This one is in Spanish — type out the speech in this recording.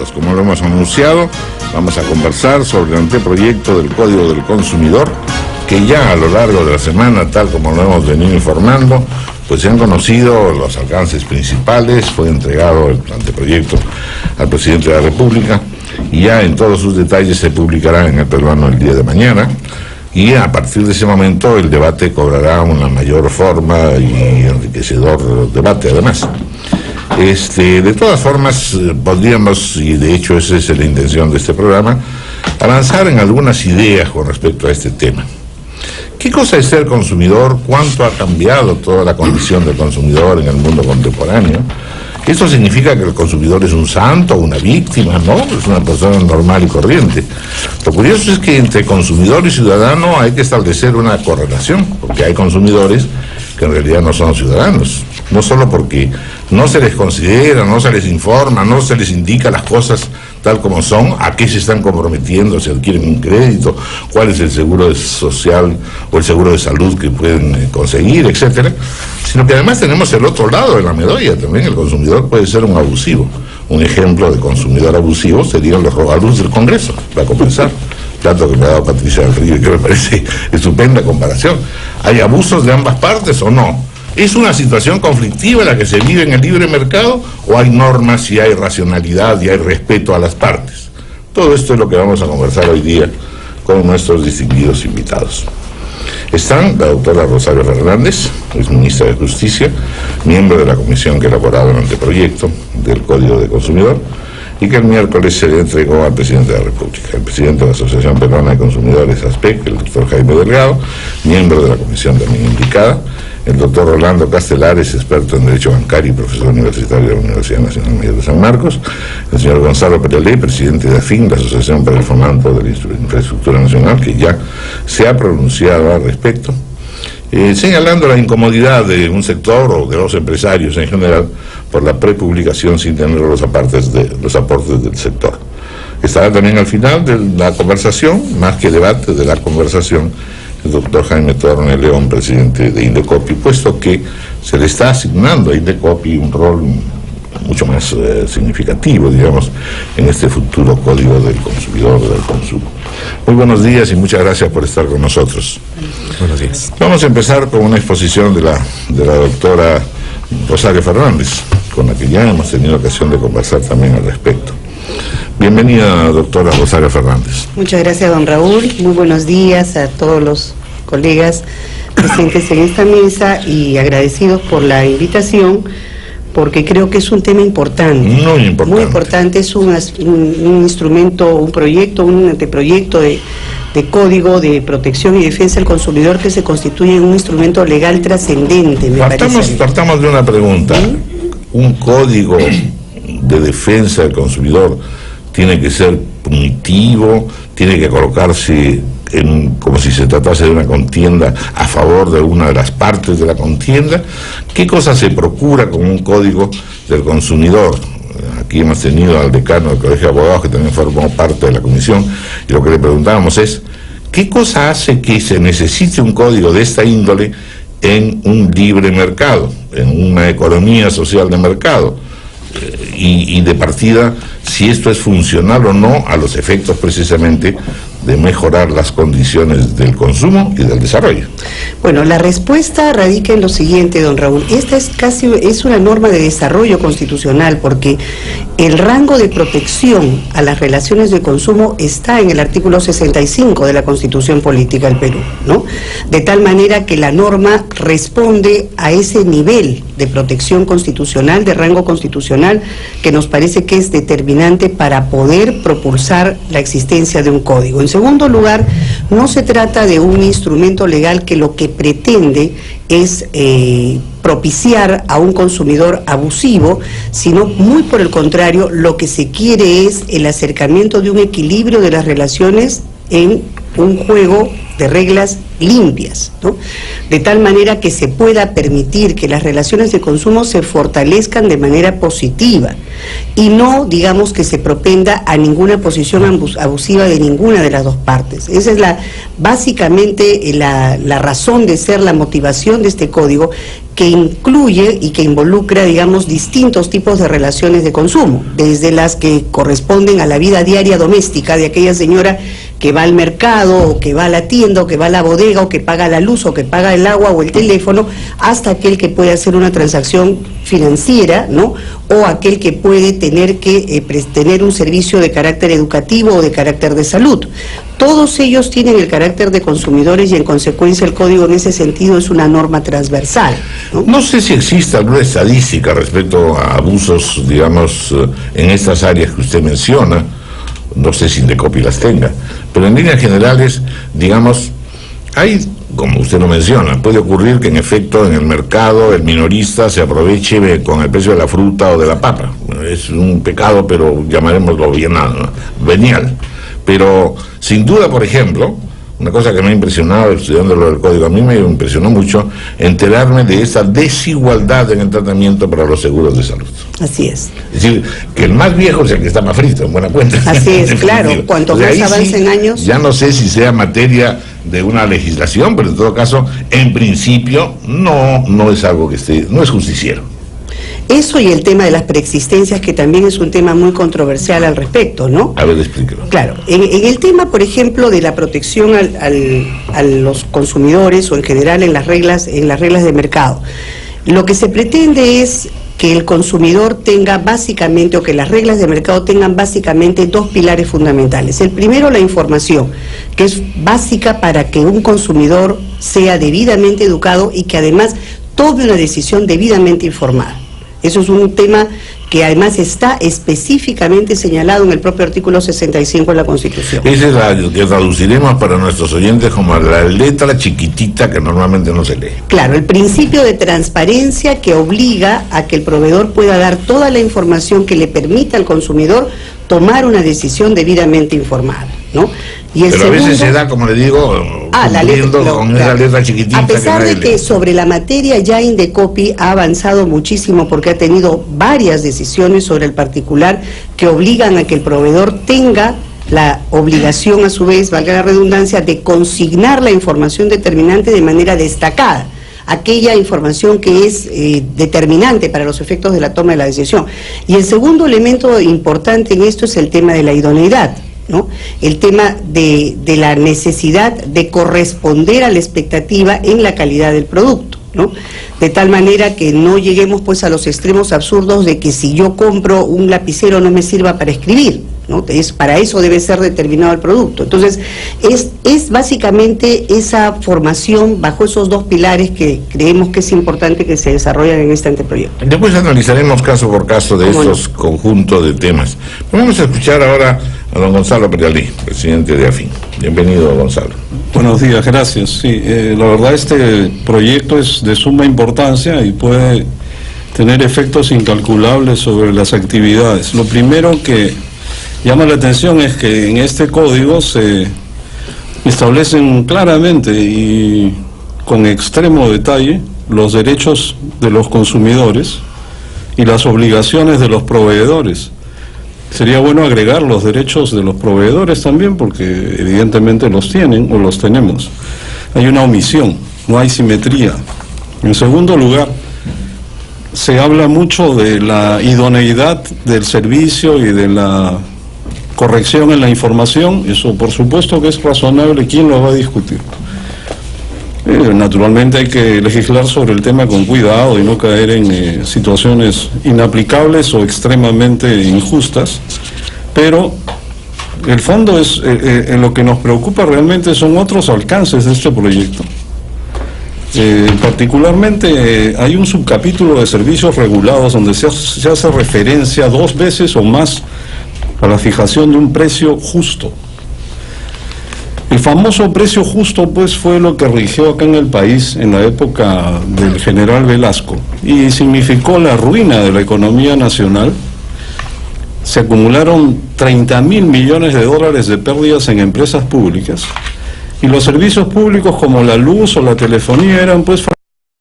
invitados. Como lo hemos anunciado, vamos a conversar sobre el anteproyecto del Código del Consumidor, que ya a lo largo de la semana, tal como lo hemos venido informando, pues se han conocido los alcances principales. Fue entregado el anteproyecto al presidente de la República y ya en todos sus detalles se publicará en El Peruano el día de mañana. Y a partir de ese momento el debate cobrará una mayor forma y enriquecedor debate además. De todas formas, podríamos, y de hecho esa es la intención de este programa, avanzar en algunas ideas con respecto a este tema. ¿Qué cosa es ser consumidor? ¿Cuánto ha cambiado toda la condición del consumidor en el mundo contemporáneo? ¿Esto significa que el consumidor es un santo, una víctima? No, es una persona normal y corriente. Lo curioso es que entre consumidor y ciudadano hay que establecer una correlación, porque hay consumidores que en realidad no son ciudadanos, no solo porque no se les considera, no se les informa, no se les indica las cosas tal como son, a qué se están comprometiendo, si adquieren un crédito, cuál es el seguro social o el seguro de salud que pueden conseguir, etcétera, sino que además tenemos el otro lado de la medalla también. El consumidor puede ser un abusivo. Un ejemplo de consumidor abusivo serían los robaluz del Congreso, para comenzar. Dato que me ha dado Patricia del Río y que me parece estupenda comparación. ¿Hay abusos de ambas partes o no? ¿Es una situación conflictiva la que se vive en el libre mercado o hay normas y hay racionalidad y hay respeto a las partes? Todo esto es lo que vamos a conversar hoy día con nuestros distinguidos invitados. Están la doctora Rosario Fernández, es ministra de Justicia, miembro de la comisión que ha elaborado el anteproyecto del Código de Consumidor y que el miércoles se le entregó al presidente de la República. El presidente de la Asociación Peruana de Consumidores, ASPEC, el doctor Jaime Delgado, miembro de la comisión también indicada, el doctor Rolando Castelares, experto en Derecho Bancario y profesor universitario de la Universidad Nacional Mayor de San Marcos, el señor Gonzalo Perelé, presidente de AFIN, la Asociación para el Fomento de la Infraestructura Nacional, que ya se ha pronunciado al respecto, señalando la incomodidad de un sector o de los empresarios en general por la prepublicación sin tener los aportes del sector. Estará también al final de la conversación, más que debate, de la conversación, el doctor Jaime Torne León, presidente de Indecopi, puesto que se le está asignando a Indecopi un rol mucho más significativo, digamos, en este futuro Código del Consumidor, del consumo. Muy buenos días y muchas gracias por estar con nosotros. Buenos días. Vamos a empezar con una exposición de la doctora Rosario Fernández, con la que ya hemos tenido ocasión de conversar también al respecto. Bienvenida, doctora Rosario Fernández. Muchas gracias, don Raúl. Muy buenos días a todos los colegas presentes en esta mesa y agradecidos por la invitación, porque creo que es un tema importante. Muy importante. Muy importante, es un instrumento, un proyecto, un anteproyecto de Código de Protección y Defensa del Consumidor que se constituye en un instrumento legal trascendente, me parece. Partamos de una pregunta. ¿Sí? ¿Un código de defensa del consumidor tiene que ser punitivo, tiene que colocarse como si se tratase de una contienda a favor de alguna de las partes de la contienda? ¿Qué cosa se procura con un código del consumidor? Aquí hemos tenido al decano del Colegio de Abogados, que también formó parte de la comisión, y lo que le preguntábamos es, ¿qué cosa hace que se necesite un código de esta índole en un libre mercado, en una economía social de mercado? Y de partida, si esto es funcional o no a los efectos precisamente de mejorar las condiciones del consumo y del desarrollo. Bueno, la respuesta radica en lo siguiente, don Raúl. Esta es una norma de desarrollo constitucional, porque el rango de protección a las relaciones de consumo está en el artículo 65 de la Constitución Política del Perú, ¿no? De tal manera que la norma responde a ese nivel de protección constitucional, de rango constitucional, que nos parece que es determinante para poder propulsar la existencia de un código. En segundo lugar, no se trata de un instrumento legal que lo que pretende es propiciar a un consumidor abusivo, sino muy por el contrario, lo que se quiere es el acercamiento de un equilibrio de las relaciones en un juego de reglas limpias, ¿no? De tal manera que se pueda permitir que las relaciones de consumo se fortalezcan de manera positiva y no, digamos, que se propenda a ninguna posición abusiva de ninguna de las dos partes. Esa es básicamente la razón de ser, la motivación de este código, que incluye y que involucra, digamos, distintos tipos de relaciones de consumo, desde las que corresponden a la vida diaria doméstica de aquella señora que va al mercado, o que va a la tienda, o que va a la bodega, o que paga la luz, o que paga el agua o el teléfono, hasta aquel que puede hacer una transacción financiera, ¿no? O aquel que puede tener que tener un servicio de carácter educativo o de carácter de salud. Todos ellos tienen el carácter de consumidores y en consecuencia el código en ese sentido es una norma transversal, ¿no? No sé si existe alguna estadística respecto a abusos, digamos, en estas áreas que usted menciona. No sé si Indecopi las tenga, pero en líneas generales, digamos, hay, como usted lo menciona, puede ocurrir que en efecto en el mercado el minorista se aproveche con el precio de la fruta o de la papa. Es un pecado, pero llamaremoslo venial. Pero sin duda, por ejemplo, una cosa que me ha impresionado estudiando lo del código, a mí me impresionó mucho enterarme de esa desigualdad en el tratamiento para los seguros de salud. Así es. Es decir, que el más viejo es el que está más frito, en buena cuenta. Así es, claro, cuanto más avancen años. Ya no sé si sea materia de una legislación, pero en todo caso, en principio, no es algo que esté, no es justiciero. Eso y el tema de las preexistencias, que también es un tema muy controversial al respecto, ¿no? A ver, explíquelo. Claro, en el tema, por ejemplo, de la protección a los consumidores o en general en las reglas de mercado, lo que se pretende es que el consumidor tenga básicamente, o que las reglas de mercado tengan básicamente dos pilares fundamentales. El primero, la información, que es básica para que un consumidor sea debidamente educado y que además tome una decisión debidamente informada. Eso es un tema que además está específicamente señalado en el propio artículo 65 de la Constitución. Esa es la que traduciremos para nuestros oyentes como la letra chiquitita que normalmente no se lee. Claro, el principio de transparencia que obliga a que el proveedor pueda dar toda la información que le permita al consumidor tomar una decisión debidamente informada, ¿no? Y el pero segundo, a veces se da, como le digo, con esa letra chiquitita. A pesar de que sobre la materia ya Indecopi ha avanzado muchísimo porque ha tenido varias decisiones sobre el particular que obligan a que el proveedor tenga la obligación, a su vez, valga la redundancia, de consignar la información determinante de manera destacada, aquella información que es determinante para los efectos de la toma de la decisión. Y el segundo elemento importante en esto es el tema de la idoneidad, ¿no? El tema de la necesidad de corresponder a la expectativa en la calidad del producto, ¿no? De tal manera que no lleguemos pues a los extremos absurdos de que si yo compro un lapicero no me sirva para escribir, ¿no? Para eso debe ser determinado el producto. Entonces, es básicamente esa formación bajo esos dos pilares que creemos que es importante que se desarrollen en este anteproyecto. Después analizaremos caso por caso de estos conjuntos de temas. Vamos a escuchar ahora a don Gonzalo Perialí, presidente de AFIN. Bienvenido, Gonzalo. Buenos días, gracias. Sí, la verdad este proyecto es de suma importancia y puede tener efectos incalculables sobre las actividades. Lo primero que llama la atención es que en este código se establecen claramente y con extremo detalle los derechos de los consumidores y las obligaciones de los proveedores. Sería bueno agregar los derechos de los proveedores también, porque evidentemente los tienen o los tenemos. Hay una omisión, no hay simetría. En segundo lugar, se habla mucho de la idoneidad del servicio y de la corrección en la información. Eso por supuesto que es razonable, ¿quién lo va a discutir? Naturalmente hay que legislar sobre el tema con cuidado y no caer en situaciones inaplicables o extremadamente injustas, pero el fondo es, en lo que nos preocupa realmente son otros alcances de este proyecto. Particularmente hay un subcapítulo de servicios regulados donde se hace referencia 2 veces o más a la fijación de un precio justo. El famoso precio justo pues fue lo que rigió acá en el país en la época del general Velasco y significó la ruina de la economía nacional. Se acumularon 30.000 millones de dólares de pérdidas en empresas públicas y los servicios públicos como la luz o la telefonía eran pues